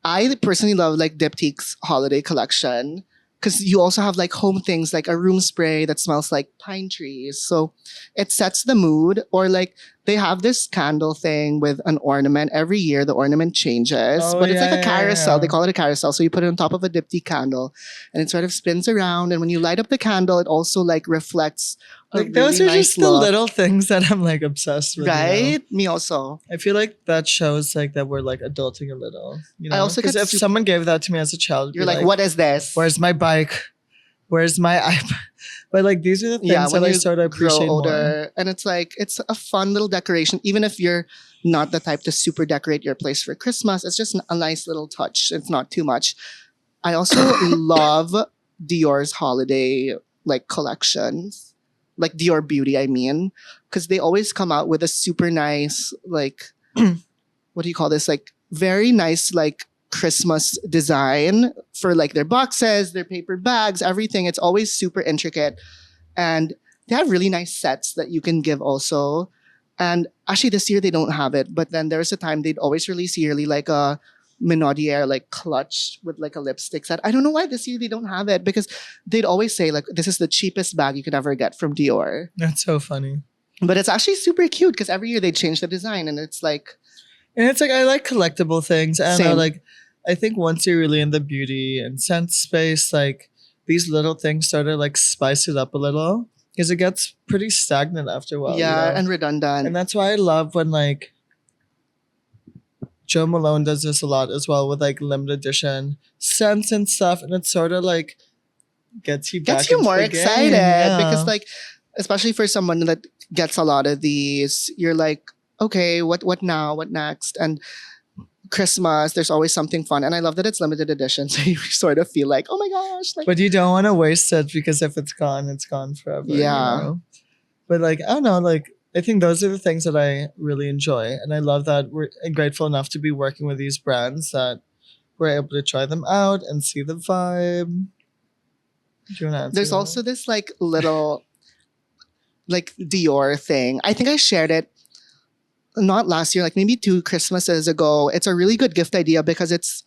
I personally love like Diptyque's holiday collection because you also have like home things like a room spray that smells like pine trees. So it sets the mood. Or like they have this candle thing with an ornament. Every year the ornament changes, Oh, but it's like yeah, a yeah, carousel. yeah. They call it a carousel. So you put it on top of a Diptyque candle and it sort of spins around. And when you light up the candle, it also like reflects a Like, those really are nice just the look. little things that I'm, like, obsessed with. You know? Right? Me also. I feel like that shows, like, that we're, like, adulting a little. You know? I also Because get if sup- someone gave that to me as a child, I'd You're be like, what is this? Where's my bike? Where's my iPad? But, like, these are the things Yeah, when that I you sort of grow appreciate more. older, and it's like it's a fun little decoration. Even if you're not the type to super decorate your place for Christmas, it's just a nice little touch. It's not too much. I also love Dior's holiday like collections, like Dior Beauty. I mean, because they always come out with a super nice like what do you call this? Like very nice like Christmas design for like their boxes, their paper bags, everything. It's always super intricate. And they have really nice sets that you can give also. And actually this year they don't have it, but then there's a time they'd always release yearly like a Minaudière like clutch with like a lipstick set. I don't know why this year they don't have it because they'd always say like this is the cheapest bag you could ever get from Dior. That's so funny. But it's actually super cute because every year they change the design and it's like And it's like, I like collectible things. And Same. I think once you're really in the beauty and scent space, like, these little things sort of, like, spice it up a little. Because it gets pretty stagnant after a while. yeah, You know? and redundant. And that's why I love when, like, Joe Malone does this a lot as well with, like, limited edition scents and stuff. And it's sort of, like, gets you back Gets you into more the excited game. Yeah. because like especially for someone that gets a lot of these, you're like, okay, what now? What next? And Christmas, there's always something fun. And I love that it's limited edition. So you sort of feel like, oh my gosh. Like But you don't want to waste it because if it's gone forever. Yeah. You know? But, like, I don't know, like, I think those are the things that I really enjoy. And I love that we're grateful enough to be working with these brands that we're able to try them out and see the vibe. Do you want to answer There's that? also this like little like Dior thing. I think I shared it not last year, like maybe 2 Christmases ago. It's a really good gift idea because it's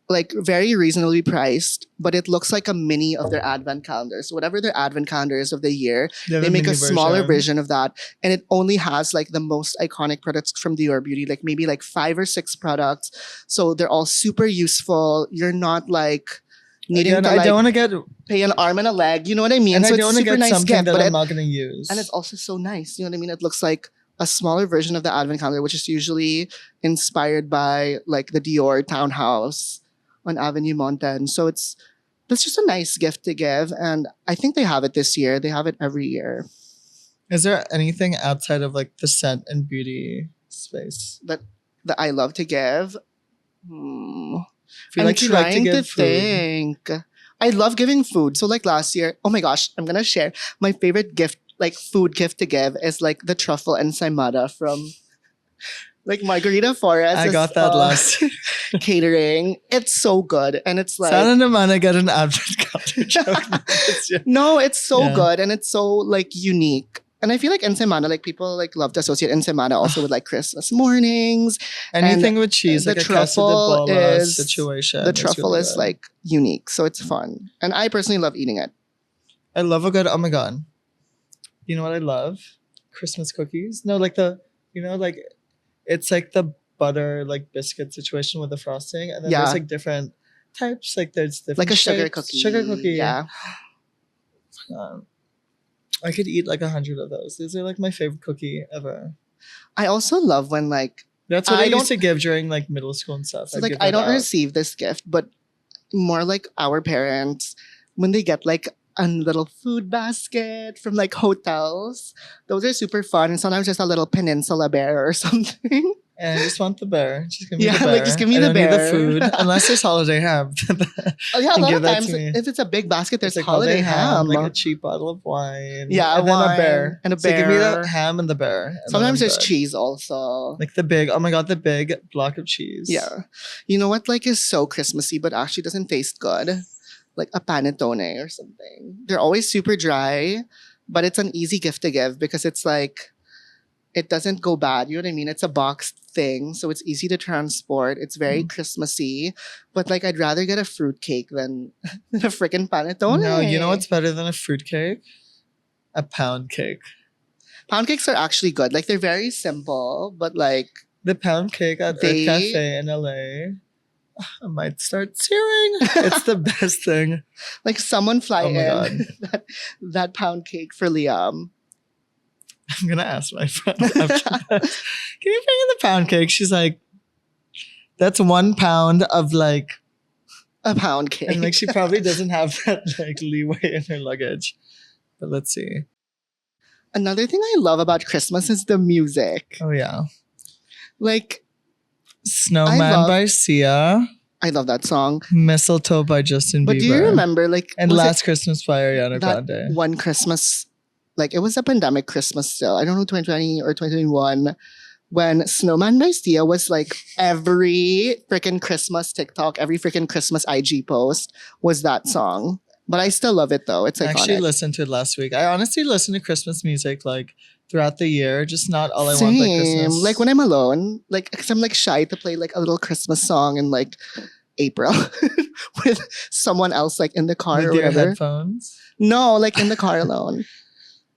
like very reasonably priced, but it looks like a mini of their advent calendars. Whatever their advent calendar is of the year, have they make mini a smaller version of that. And it only has like the most iconic products from Dior Beauty, like maybe like 5 or 6 products. So they're all super useful. You're not like needing Again, to I like don't want to get, pay an arm and a leg. You know what I mean? and So I don't it's want to super get nice something gift, that but I'm not going to use. and it's also so nice. You know what I mean? It looks like a smaller version of the advent calendar, which is usually inspired by like the Dior townhouse on Avenue Mountain. So that's just a nice gift to give. And I think they have it this year. They have it every year. Is there anything outside of like the scent and beauty space? That I love to give. Hmm. I feel I'm like you like to trying to give food. think. I love giving food. So like last year, oh my gosh, I'm gonna share my favorite gift, like food gift to give is like the truffle ensaimada from like Margarita Forest. I got that last year. Catering. It's so good. And it's like Sana naman I get an advent calendar joke this year. no, it's so Yeah. good and it's so like unique. And I feel like ensaimada, like people like love to associate ensaimada also with like Christmas mornings. Anything with cheese, the like a casa de truffle bola is- situation. The truffle really is good. like unique, so it's fun. And I personally love eating it. I love a good, oh my god. You know what I love? Christmas cookies. No, like like it's like the butter like biscuit situation with the frosting. And then Yeah. there's like different types. Like there's different Like a sugar shapes. cookie. Sugar cookie. Yeah. I could eat like 100 of those. These are like my favorite cookie ever. I also love when like That's what I I used don't- to give during like middle school and stuff. so I'd like give I that don't out. receive this gift, but more like our parents when they get like a little food basket from like hotels. Those are super fun. And sometimes just a little peninsula bear or something. And I just want the bear. Just give me Yeah, the bear. like, just give me I the don't need bear. the food. Unless there's holiday ham. Oh yeah, a And lot give of that times to me. if it's a big basket, there's It's like holiday ham. like a cheap bottle of wine. Yeah, and then wine a bear. and a So give me bear. the ham and the bear. and then Sometimes I'm there's good. cheese also. Like the big, oh my god, the big block of cheese. Yeah. You know what like is so Christmassy but actually doesn't taste good? Like a panettone or something. They're always super dry, but it's an easy gift to give because it's like it doesn't go bad. You know what I mean? It's a boxed thing, so it's easy to transport. It's very Christmassy, but like I'd rather get a fruit cake than a freaking panettone. No, you know what's better than a fruitcake? A pound cake. Pound cakes are actually good. Like they're very simple, but like The pound cake at They- Earth Cafe in LA. I might start tearing. It's the best thing. someone fly Oh my in that pound cake for Liam. I'm gonna ask my friend after this. Can you bring in the pound cake? She's like, that's 1 pound of like, A pound cake. and like she probably doesn't have that like leeway in her luggage. But let's see. Another thing I love about Christmas is the music. Oh yeah, Like Snowman I love- by Sia, I love that song. Mistletoe by Justin But Bieber, do you remember like and was it Last Christmas by Ariana that Grande. one Christmas, like it was a pandemic Christmas still. I don't know 2020 or 2021 when Snowman by Sia was like every freaking Christmas TikTok, every freaking Christmas IG post was that song. But I still love it though. It's I iconic. actually listened to it last week. I honestly listen to Christmas music like throughout the year, just not all I want by Christmas. Like when I'm alone, like because I'm like shy to play like a little Christmas song in like April with someone else like in the car with or your whatever. headphones. No, like in the car alone.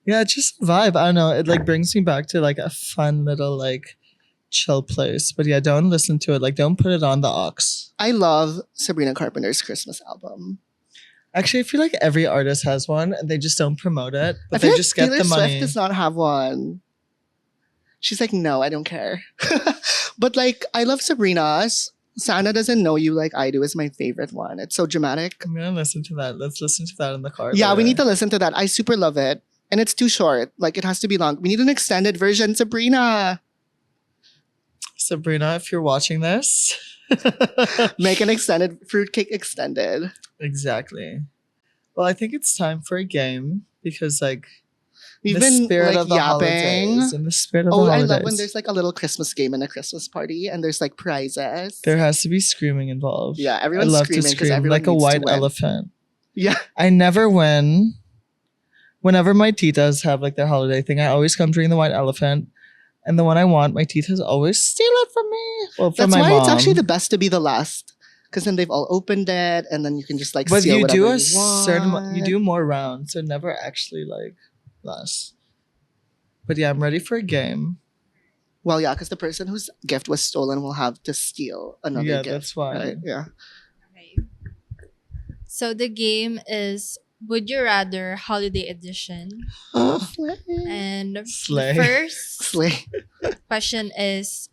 Yeah, it's just a vibe. I don't know. It like brings me back to like a fun little like chill place. But yeah, don't listen to it. Like don't put it on the aux. I love Sabrina Carpenter's Christmas album. Actually, I feel like every artist has one and they just don't promote it. I But feel they like just get Taylor the money. Swift does not have one. She's like, no, I don't care. But like, I love Sabrina's. Santa Doesn't Know You Like I Do is my favorite one. It's so dramatic. I'm gonna listen to that. Let's listen to that in the car. Yeah, we later. need to listen to that. I super love it. And it's too short. Like, it has to be long. We need an extended version, Sabrina. Sabrina, if you're watching this. Make an extended fruitcake extended. Exactly. Well, I think it's time for a game because like We've The been spirit like of the yapping. holidays. In the spirit of the Oh, I holidays. love when there's like a little Christmas game and a Christmas party and there's like prizes. There has to be screaming involved. Yeah, I everyone's love to screaming because scream everyone like a needs to white win. elephant. Yeah. I never win. Whenever my titas have like their holiday thing, I always come during the white elephant. And the one I want, my titas always steal it from me. Well, from That's my why mom. it's actually the best to be the last. Because then they've all opened it and then you can just like But steal you whatever do you a certain, want. you do more rounds, so never actually like last. But yeah, I'm ready for a game. Well, yeah, because the person whose gift was stolen will have to steal another Yeah, gift. that's why. Right? Yeah. Okay. So the game is Would You Rather Holiday Edition. And Slay. the first Slay. question is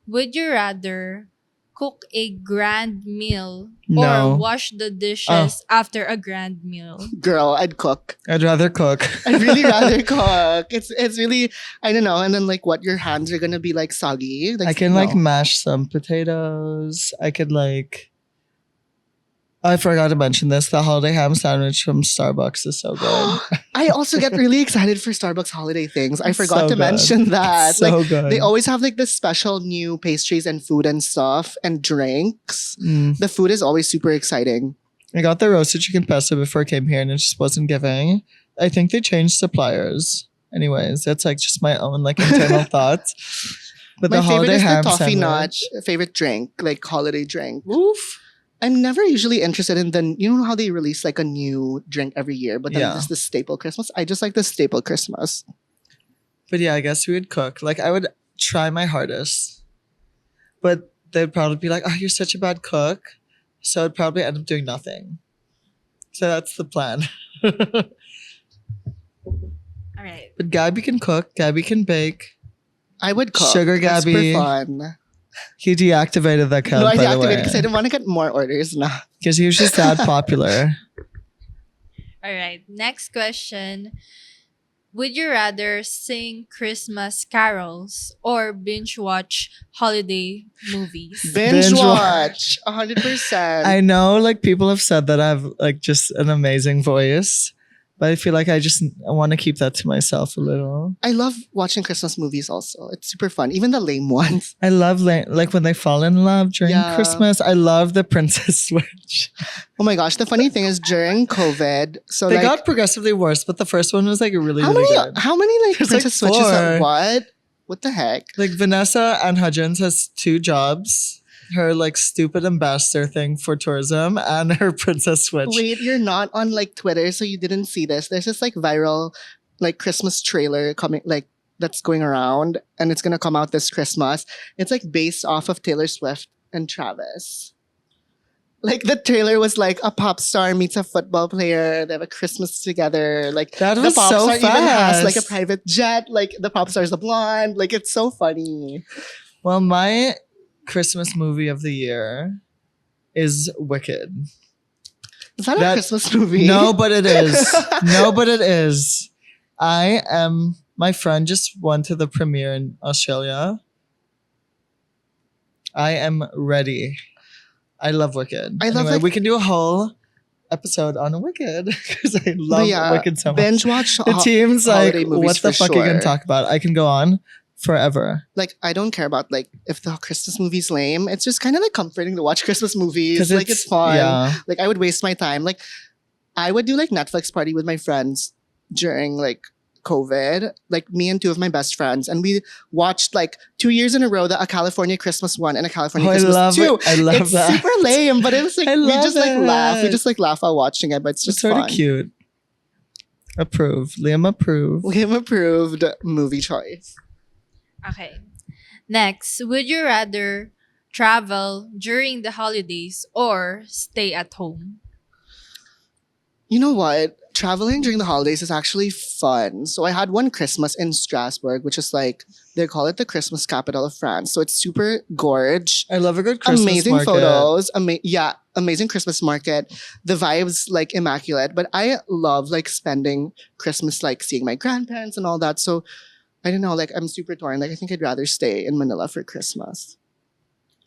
Would you rather cook a grand meal No. or wash the dishes after a grand meal? Girl, I'd cook. I'd rather cook. I'd really rather cook. It's really, I don't know. And then like what, your hands are going to be like soggy. Like, I can like no. mash some potatoes. I could like. I forgot to mention this. The holiday ham sandwich from Starbucks is so good. I also get really excited for Starbucks holiday things. I It's forgot so to good. mention that. It's so like good. they always have like this special new pastries and food and stuff and drinks. Mm. The food is always super exciting. I got the roasted chicken pesto before I came here and it just wasn't giving. I think they changed suppliers. Anyways, that's like just my own like internal thoughts. But My the favorite holiday is the ham toffee sandwich. notch favorite drink, like holiday drink. Oof. I'm never usually interested in the, you know how they release like a new drink every year, but then Yeah. there's the staple Christmas. I just like the staple Christmas. But yeah, I guess we would cook. Like I would try my hardest. But they'd probably be like, oh, you're such a bad cook. So I'd probably end up doing nothing. So that's the plan. But All right. Gabbie can cook. Gabbie can bake. I would cook. Sugar It's Gabbie. super fun. He deactivated that account, No, I by the deactivated way. because I didn't want to get more orders now. Because he was just that popular. All right. Next question. Would you rather sing Christmas carols or binge watch holiday movies? Binge Binge watch. 100%. I know like people have said that I have like just an amazing voice. But I feel like I want to keep that to myself a little. I love watching Christmas movies also. It's super fun. Even the lame ones. I love like when they fall in love during Yeah. Christmas. I love the Princess Switch. Oh my gosh. The funny thing is during COVID, so They like got progressively worse, but the first one was like really, how really many good. how many like There's, like, Princess Switches are 4. what? What the heck? Like Vanessa Ann Hudgens has 2 jobs. Her like stupid ambassador thing for tourism and her Princess Switch. Wait, you're not on like Twitter, so you didn't see this. There's this like viral like Christmas trailer coming like that's going around and it's gonna come out this Christmas. It's like based off of Taylor Swift and Travis. Like the trailer was like a pop star meets a football player. They have a Christmas together. Like That the was pop so star even has like a fast. private jet. Like the pop star's a blonde. Like it's so funny. Well, my Christmas movie of the year is Wicked. Is that a That- Christmas movie? No, but it is. No, but it is. My friend just went to the premiere in Australia. I am ready. I love Wicked. I love, Anyway, like- we can do a whole episode on Wicked because I But love yeah, Wicked so much. binge watch. The team's like, holiday movies what the for fuck are you sure. gonna talk about? I can go on forever. Like I don't care about like if the Christmas movie's lame. It's just kind of like comforting to watch Christmas movies. Because Like it's fun. Yeah. Like I would waste my time. Like I would do like Netflix party with my friends during like COVID. Like me and 2 of my best friends, and we watched like 2 years in a row a California Christmas 1 and a California Oh, I Christmas love 2. it. I love it's that. super lame, but it was like I we love just like laugh. We it. just like laugh while watching it, but it's It's just sort fun. of cute. Approve. Liam approve. Liam approved movie choice. Okay. Next, would you rather travel during the holidays or stay at home? You know what? Traveling during the holidays is actually fun. So I had one Christmas in Strasbourg, which is like they call it the Christmas capital of France. So it's super gorge. I love a good Christmas Amazing market. photos. Amazing Christmas market. The vibes like immaculate. But I love like spending Christmas like seeing my grandparents and all that. So I don't know, like I'm super torn. Like I think I'd rather stay in Manila for Christmas.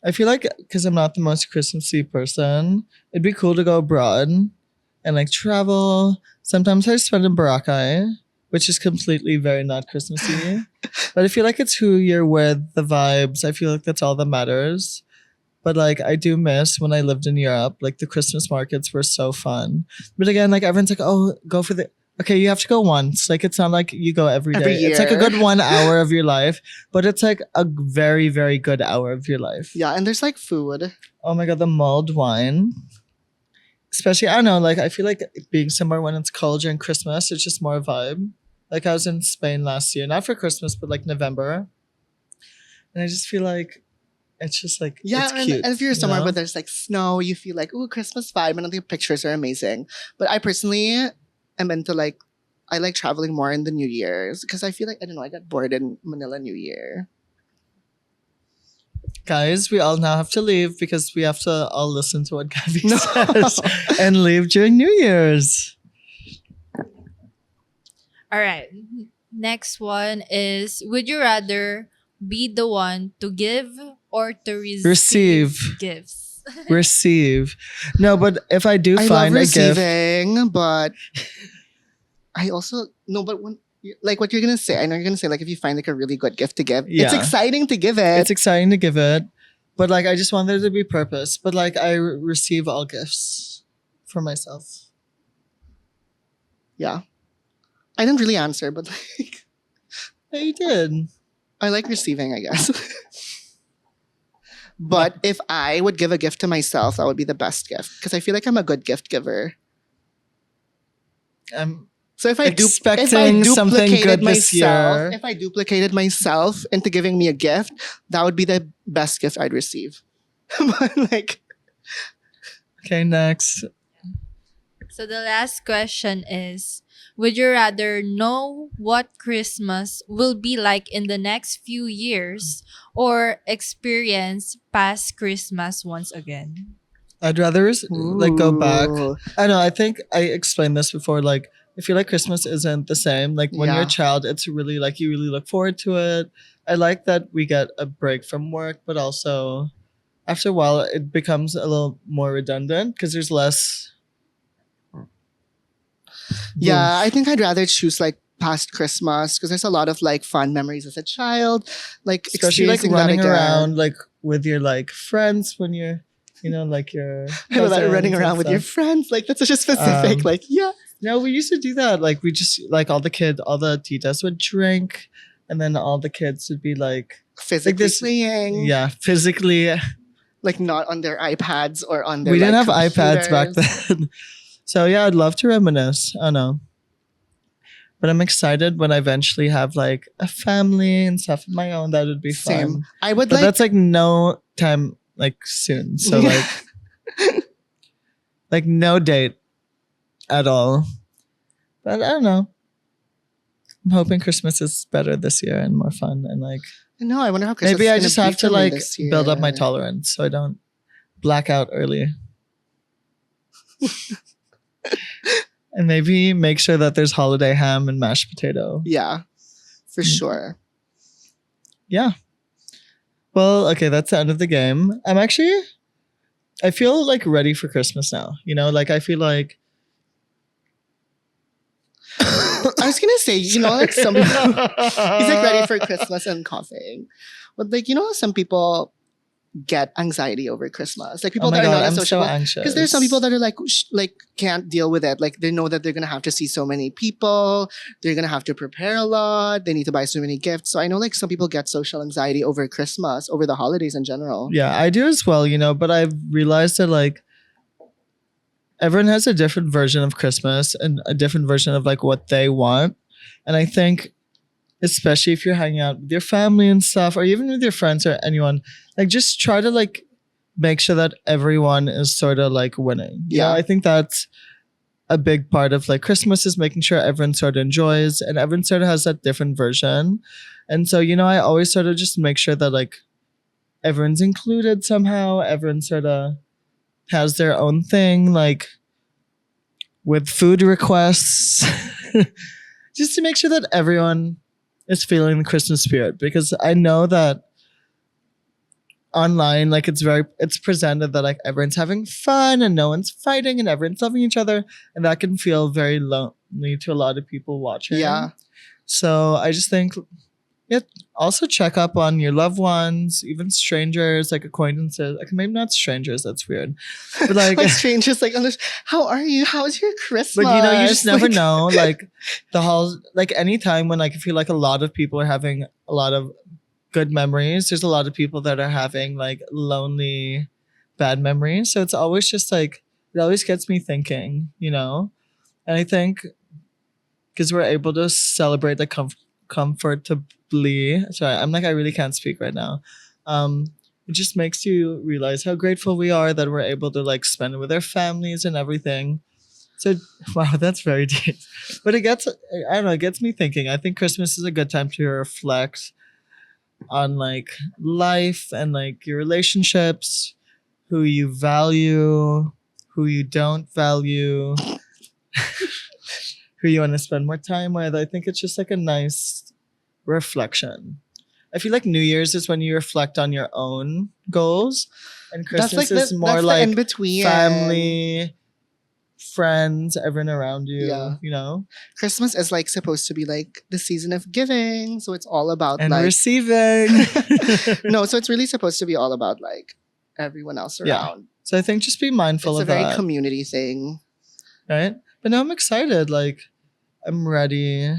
I feel like because I'm not the most Christmassy person, it'd be cool to go abroad and like travel. Sometimes I spend in Boracay which is completely very not Christmassy. But I feel like it's who you're with, the vibes. I feel like that's all that matters. But like I do miss when I lived in Europe, like the Christmas markets were so fun. But again, like everyone's like, oh, go for the okay, you have to go once. Like it's not like you go every day. Every It's like a year. good 1 hour of your life, but it's like a very, very good hour of your life. Yeah, and there's like food. Oh my god, the mulled wine. Especially, I don't know, like I feel like being somewhere when it's cold during Christmas, it's just more vibe. Like I was in Spain last year, not for Christmas, but like November. And I just feel like it's just like Yeah, it's cute. and if you're you somewhere know? where there's like snow, you feel like, ooh, Christmas vibe, and I think pictures are amazing. But I personally am into like, I like traveling more in the New Year's because I feel like, I don't know, I got bored in Manila New Year. Guys, we all now have to leave because we have to all listen to what Gabbie No. says and leave during New Year's. All right. Next one is, would you rather be the one to give or to receive Receive. gifts? Receive. No, but if I do I find love a gift, receiving, but I also, no, but when, like what you're going to say, I know you're going to say like if you find like a really good gift to give, it's Yeah. exciting to give it. it's exciting to give it. But like I just want there to be purpose. But like I receive all gifts for myself. Yeah. I didn't really answer, but like, Yeah, you did. I like receiving, I guess. But if I would give a gift to myself, that would be the best gift because I feel like I'm a good gift giver. I'm So if I expecting something good this year. if I duplicated myself into giving me a gift, that would be the best gift I'd receive. But like, Okay, next. So the last question is, would you rather know what Christmas will be like in the next few years or experience past Christmas once again? I'd rather like go back. ooh, I know. I think I explained this before. Like, I feel like Christmas isn't the same. Like when you're Yeah. a child, it's really like you really look forward to it. I like that we get a break from work, but also after a while, it becomes a little more redundant because there's less. Yeah, I think I'd rather choose like past Christmas because there's a lot of like fun memories as a child, like Especially like experiencing that running again. around like with your like friends when you're, like your. I know that running cousins and around with your stuff. friends, like that's such a specific, Um, like yeah, No, we used to do that. Like we just like all the titas would drink, and then all the kids would be like, physically this- playing, yeah, physically. like not on their iPads or on their. We didn't like, have iPads back computers. then, so yeah, I'd love to reminisce. I know, but I'm excited when I eventually have like a family and stuff of my own. That would be Same. fun. I would But like. that's like no time like soon. So Yeah. like no date at all. But I don't know. I'm hoping Christmas is better this year and more fun and like No, I wonder how Christmas. maybe is I gonna just be have to for me like this build up my year. tolerance so I don't black out early. And maybe make sure that there's holiday ham and mashed potato. Yeah, for Mm. sure. Yeah. Well, okay, that's the end of the game. I feel like ready for Christmas now. Like I feel like I was gonna say, like some he's like ready for Christmas and coughing, but like some people get anxiety over Christmas. Like people Oh my that are god, not I'm so sociable. anxious. Because there's some people that are like can't deal with it. Like they know that they're gonna have to see so many people. They're gonna have to prepare a lot. They need to buy so many gifts. So I know like some people get social anxiety over Christmas, over the holidays in general. Yeah, I do as well, but I've realized that like everyone has a different version of Christmas and a different version of like what they want. And I think especially if you're hanging out with your family and stuff, or even with your friends or anyone, like just try to like make sure that everyone is sort of like winning. Yeah. I think that's a big part of like Christmas is making sure everyone sort of enjoys and everyone sort of has that different version. And so, I always sort of just make sure that like everyone's included somehow. Everyone sort of has their own thing, like with food requests, just to make sure that everyone is feeling the Christmas spirit. Because I know that online, like it's presented that like everyone's having fun and no one's fighting and everyone's loving each other, and that can feel very lonely to a lot of people watching. Yeah. So I just think, yeah, also check up on your loved ones, even strangers, like acquaintances. Like maybe not strangers, that's weird. But like, Like strangers, like, how are you? How's your Christmas? like, you know, you just never Like- know. Like the halls, like anytime when like I feel like a lot of people are having a lot of good memories, there's a lot of people that are having like lonely, bad memories. So it's always just like, it always gets me thinking, you know? And I think because we're able to celebrate the comfortably. Sorry, I'm like, I really can't speak right now. It just makes you realize how grateful we are that we're able to like spend it with our families and everything. So wow, that's very deep. But I don't know, it gets me thinking. I think Christmas is a good time to reflect on like life and like your relationships, who you value, who you don't value, who you want to spend more time with. I think it's just like a nice reflection. I feel like New Year's is when you reflect on your own goals, and That's Christmas like is more in like between. family, friends, everyone around you. Yeah. You know, Christmas is like supposed to be like the season of giving, so it's all about and like receiving. no, so it's really supposed to be all about like everyone else Yeah. around. So I think just be mindful It's a of very that, community thing. right? But now I'm excited. Like I'm ready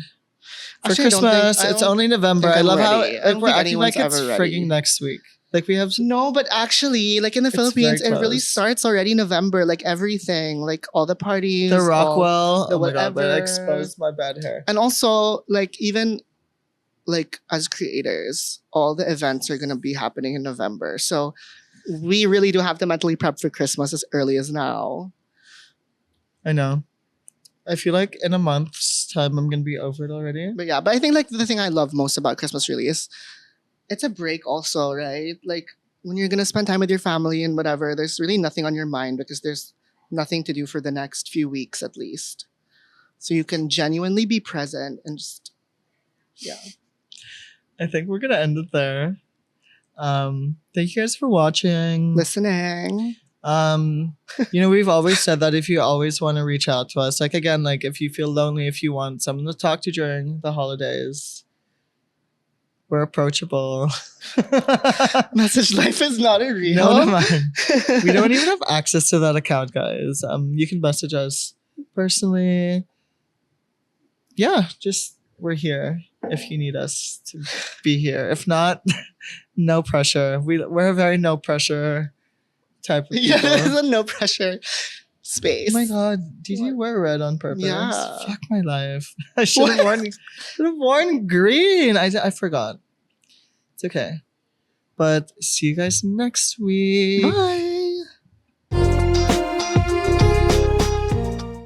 for Actually, I don't think- Christmas. I It's don't only November. think I I'm love how ready. I like don't we're think acting like anyone's it's ever ready. frigging next week. Like we have No, but actually, like in the It's Philippines, very it really close. starts already November. Like everything, like all the parties, the all- Rockwell. the Oh my god, that whatever. exposed my bad hair. and also like even like as creators, all the events are gonna be happening in November. So we really do have to mentally prep for Christmas as early as now. I know. I feel like in a month's time I'm gonna be over it already. But yeah, but I think like the thing I love most about Christmas really is it's a break also, right? Like when you're gonna spend time with your family and whatever, there's really nothing on your mind because there's nothing to do for the next few weeks at least. So you can genuinely be present and just I think we're gonna end it there. Thank you guys for watching. listening. You know, we've always said that if you always want to reach out to us, like again, like if you feel lonely, if you want someone to talk to during the holidays, we're approachable. Message life is not a real. No, never mind. We don't even have access to that account, guys. You can message us personally. Yeah, just we're here if you need us to be here. If not, no pressure. We're a very no pressure type of people. Yeah, there's a no pressure space. Oh my god, did you wear red on purpose? Yeah. Fuck my life. I should have worn green. I forgot. It's okay. But see you guys next week. Bye.